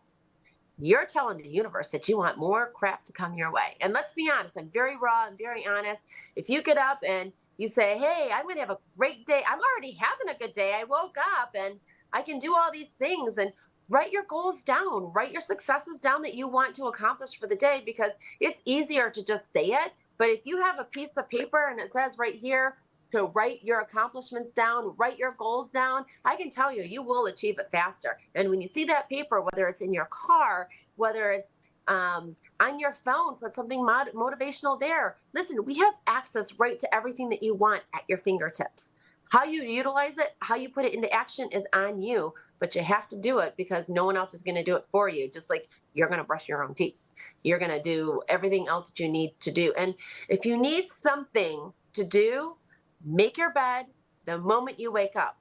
You're telling the universe that you want more crap to come your way. And let's be honest, I'm very raw, I'm very honest. If you get up and you say, hey, I'm going to have a great day. I'm already having a good day. I woke up and I can do all these things, and write your goals down, write your successes down that you want to accomplish for the day, because it's easier to just say it. But if you have a piece of paper and it says right here to write your accomplishments down, write your goals down, I can tell you, you will achieve it faster. And when you see that paper, whether it's in your car, whether it's on your phone, put something motivational there. Listen, we have access right to everything that you want at your fingertips. How you utilize it, how you put it into action is on you. But you have to do it because no one else is going to do it for you. Just like you're going to brush your own teeth. You're going to do everything else that you need to do. And if you need something to do, make your bed the moment you wake up.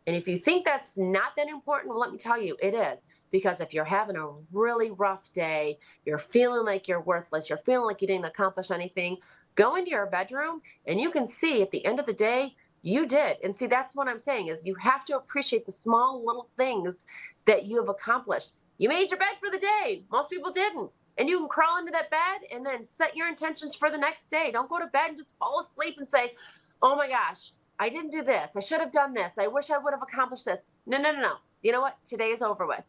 And if you think that's not that important, well, let me tell you, it is. Because if you're having a really rough day, you're feeling like you're worthless, you're feeling like you didn't accomplish anything, go into your bedroom and you can see at the end of the day, you did. And see, that's what I'm saying is you have to appreciate the small little things that you have accomplished. You made your bed for the day. Most people didn't. And you can crawl into that bed and then set your intentions for the next day. Don't go to bed and just fall asleep and say, oh my gosh, I didn't do this. I should have done this. I wish I would have accomplished this. No. You know what? Today is over with.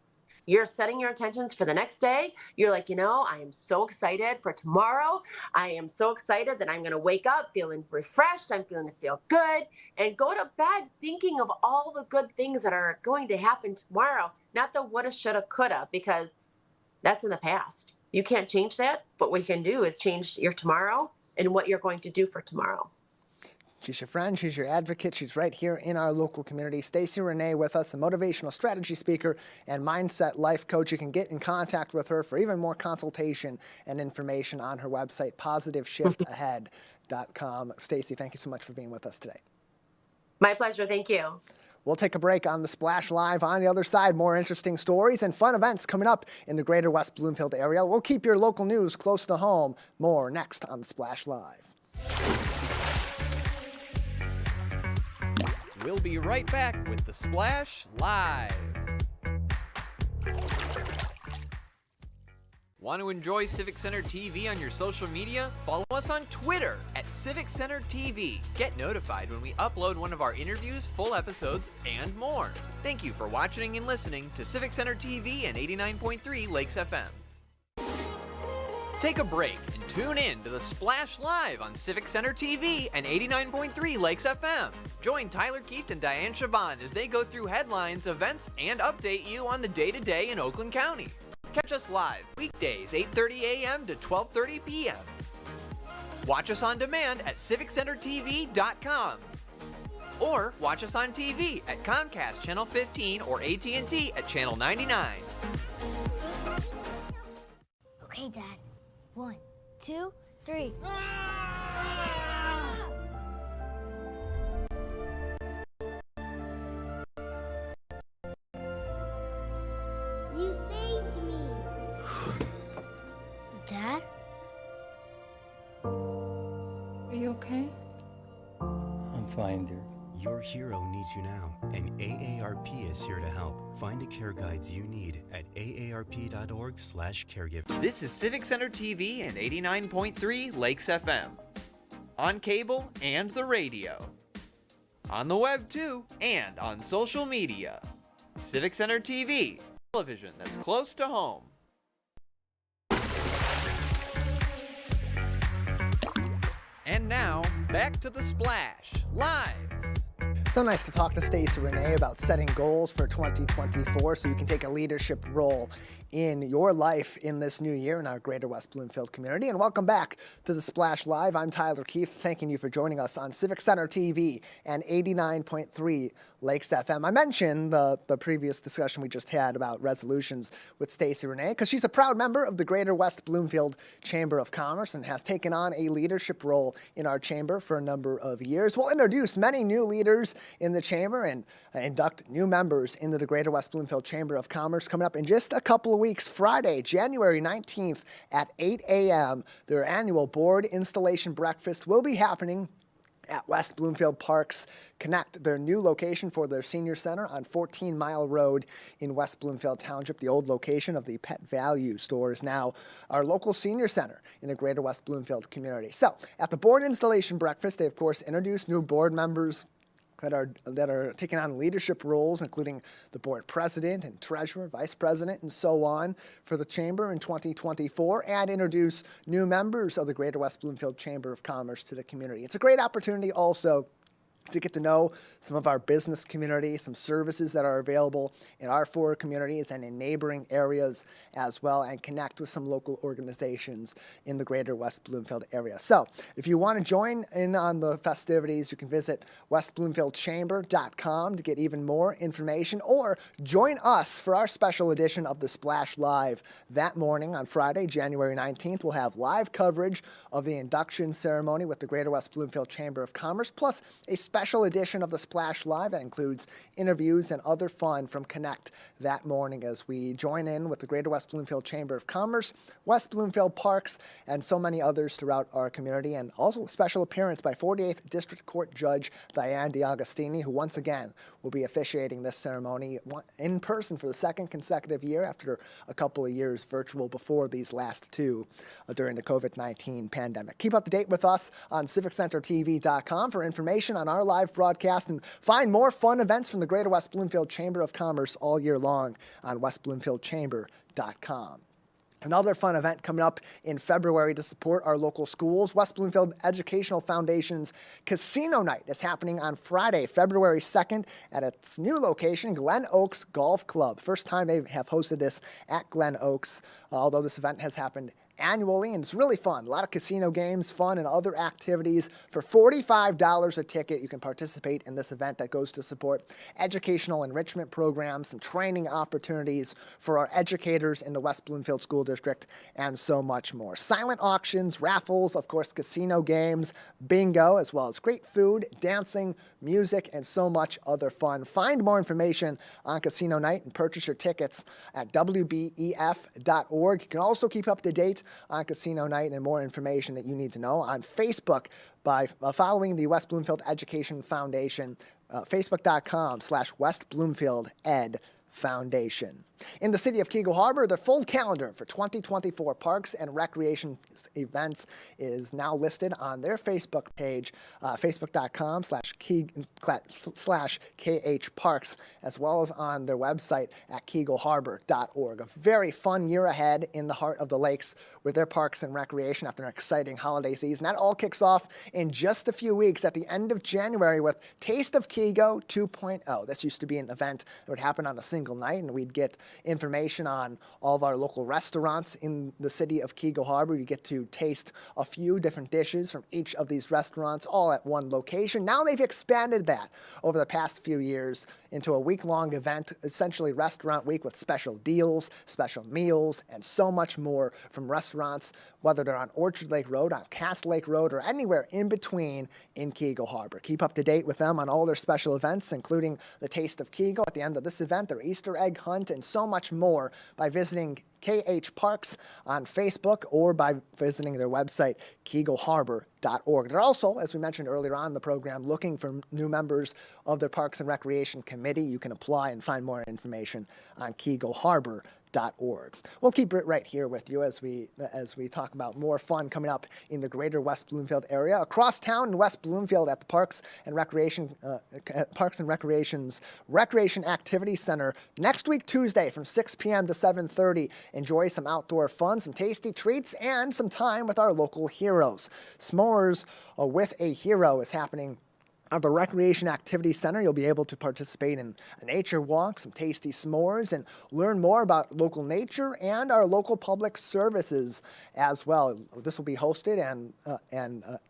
You're setting your intentions for the next day. You're like, I am so excited for tomorrow. I am so excited that I'm going to wake up feeling refreshed. I'm feeling to feel good and go to bed thinking of all the good things that are going to happen tomorrow. Not the woulda, shoulda, coulda, because that's in the past. You can't change that. But what you can do is change your tomorrow and what you're going to do for tomorrow. She's your friend, she's your advocate, she's right here in our local community. Stacie René with us, a motivational strategy speaker and mindset life coach. You can get in contact with her for even more consultation and information on her website, positiveshiftahead.com. Stacie, thank you so much for being with us today. My pleasure, thank you. We'll take a break on the Splash Live. On the other side, more interesting stories and fun events coming up in the greater West Bloomfield area. We'll keep your local news close to home. More next on the Splash Live. We'll be right back with the Splash Live. Want to enjoy Civic Center TV on your social media? Follow us on Twitter at Civic Center TV. Get notified when we upload one of our interviews, full episodes, and more. Thank you for watching and listening to Civic Center TV and 89.3 Lakes FM. Take a break and tune in to the Splash Live on Civic Center TV and 89.3 Lakes FM. Join Tyler Kieft and Diane Shaban as they go through headlines, events, and update you on the day-to-day in Oakland County. Catch us live weekdays 8:30 a.m. to 12:30 p.m. Watch us on demand at civiccentertv.com. Or watch us on TV at Comcast Channel 15 or AT&T at Channel 99. Okay, Dad. 1, 2, 3. You saved me. Dad? Are you okay? I'm fine, dear. Your hero needs you now, and AARP is here to help. Find the care guides you need at aarp.org/caregiver. This is Civic Center TV and 89.3 Lakes FM. On cable and the radio. On the web too, and on social media. Civic Center TV, television that's close to home. And now, back to the Splash, live. So nice to talk to Stacie René about setting goals for 2024 so you can take a leadership role in your life in this new year in our greater West Bloomfield community. And welcome back to the Splash Live. I'm Tyler Kieft, thanking you for joining us on Civic Center TV and 89.3 Lakes FM. I mentioned the previous discussion we just had about resolutions with Stacie René because she's a proud member of the Greater West Bloomfield Chamber of Commerce and has taken on a leadership role in our chamber for a number of years. We'll introduce many new leaders in the chamber and induct new members into the Greater West Bloomfield Chamber of Commerce coming up in just a couple of weeks. Friday, January 19th at 8 a.m. Their annual board installation breakfast will be happening at West Bloomfield Parks Connect, their new location for their senior center on 14 Mile Road in West Bloomfield Township. The old location of the Pet Value store is now our local senior center in the greater West Bloomfield community. So at the board installation breakfast, they of course introduced new board members that are taking on leadership roles, including the board president and treasurer, vice president, and so on for the chamber in 2024, and introduce new members of the Greater West Bloomfield Chamber of Commerce to the community. It's a great opportunity also to get to know some of our business community, some services that are available in our four communities and in neighboring areas as well, and connect with some local organizations in the greater West Bloomfield area. So if you want to join in on the festivities, you can visit westbloomfieldchamber.com to get even more information, or join us for our special edition of the Splash Live that morning on Friday, January 19th. We'll have live coverage of the induction ceremony with the Greater West Bloomfield Chamber of Commerce, plus a special special edition of the Splash Live that includes interviews and other fun from Connect that morning as we join in with the Greater West Bloomfield Chamber of Commerce, West Bloomfield Parks, and so many others throughout our community. And also a special appearance by 48th District Court Judge Diane DiAgostini, who once again will be officiating this ceremony in person for the second consecutive year after a couple of years virtual before these last two during the COVID-19 pandemic. Keep up to date with us on CivicCenterTV.com for information on our live broadcast and find more fun events from the Greater West Bloomfield Chamber of Commerce all year long on WestBloomfieldChamber.com. Another fun event coming up in February to support our local schools. West Bloomfield Educational Foundation's Casino Night is happening on Friday, February 2nd at its new location, Glen Oaks Golf Club. First time they have hosted this at Glen Oaks, although this event has happened annually, and it's really fun. A lot of casino games, fun, and other activities. For $45 a ticket, you can participate in this event that goes to support educational enrichment programs, some training opportunities for our educators in the West Bloomfield School District, and so much more. Silent auctions, raffles, of course, casino games, bingo, as well as great food, dancing, music, and so much other fun. Find more information on Casino Night and purchase your tickets at WBEF.org. You can also keep up to date on Casino Night and more information that you need to know on Facebook by following the West Bloomfield Education Foundation, facebook.com/West Bloomfield Ed Foundation. In the city of Keego Harbor, the full calendar for 2024 Parks and Recreation events is now listed on their Facebook page, facebook.com/KH Parks, as well as on their website at KeagleHarbor.org. A very fun year ahead in the heart of the lakes with their Parks and Recreation after an exciting holiday season. That all kicks off in just a few weeks at the end of January with Taste of Keego 2.0. This used to be an event that would happen on a single night, and we'd get information on all of our local restaurants in the city of Keego Harbor. You get to taste a few different dishes from each of these restaurants all at one location. Now they've expanded that over the past few years into a week-long event, essentially Restaurant Week with special deals, special meals, and so much more from restaurants, whether they're on Orchard Lake Road, on Cass Lake Road, or anywhere in between in Keego Harbor. Keep up to date with them on all their special events, including the Taste of Keego at the end of this event, their Easter egg hunt, and so much more by visiting KH Parks on Facebook or by visiting their website, KeagleHarbor.org. They're also, as we mentioned earlier on in the program, looking for new members of their Parks and Recreation Committee. You can apply and find more information on KeagleHarbor.org. We'll keep it right here with you as we talk about more fun coming up in the greater West Bloomfield area. Across town in West Bloomfield at the Parks and Recreation's Recreation Activity Center next week Tuesday from 6 p.m. to 7:30. Enjoy some outdoor fun, some tasty treats, and some time with our local heroes. S'mores with a Hero is happening at the Recreation Activity Center. You'll be able to participate in a nature walk, some tasty s'mores, and learn more about local nature and our local public services as well. This will be hosted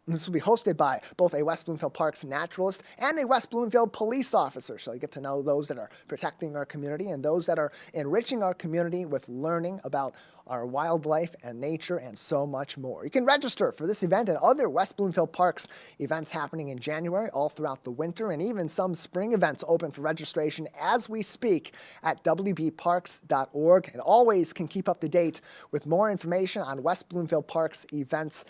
this will be hosted by both a West Bloomfield Parks naturalist and a West Bloomfield police officer. So you get to know those that are protecting our community and those that are enriching our community with learning about our wildlife and nature and so much more. You can register for this event and other West Bloomfield Parks events happening in January, all throughout the winter, and even some spring events open for registration as we speak at wbparks.org. And always can keep up to date with more information on West Bloomfield Parks events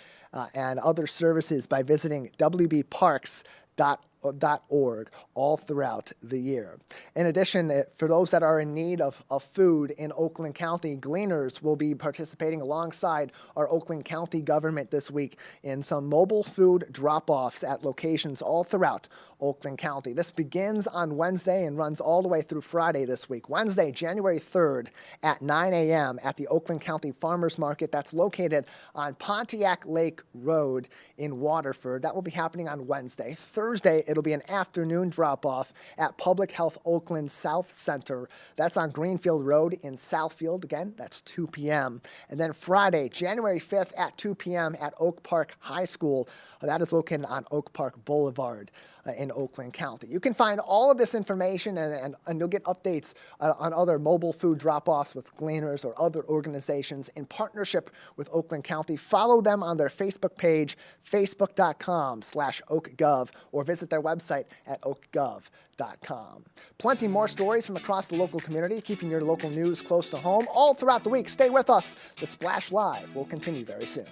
and other services by visiting wbparks.org all throughout the year. In addition, for those that are in need of food in Oakland County, Gleaners will be participating alongside our Oakland County government this week in some mobile food drop-offs at locations all throughout Oakland County. This begins on Wednesday and runs all the way through Friday this week. Wednesday, January 3rd at 9 a.m. at the Oakland County Farmers Market that's located on Pontiac Lake Road in Waterford. That will be happening on Wednesday. Thursday, it'll be an afternoon drop-off at Public Health Oakland South Center. That's on Greenfield Road in Southfield. Again, that's 2 p.m. And then Friday, January 5th at 2 p.m. at Oak Park High School. That is located on Oak Park Boulevard. in Oakland County. You can find all of this information and you'll get updates on other mobile food drop-offs with Gleaners or other organizations in partnership with Oakland County. Follow them on their Facebook page, facebook.com/oakgov, or visit their website at oakgov.com. Plenty more stories from across the local community, keeping your local news close to home all throughout the week. Stay with us. The Splash Live will continue very soon.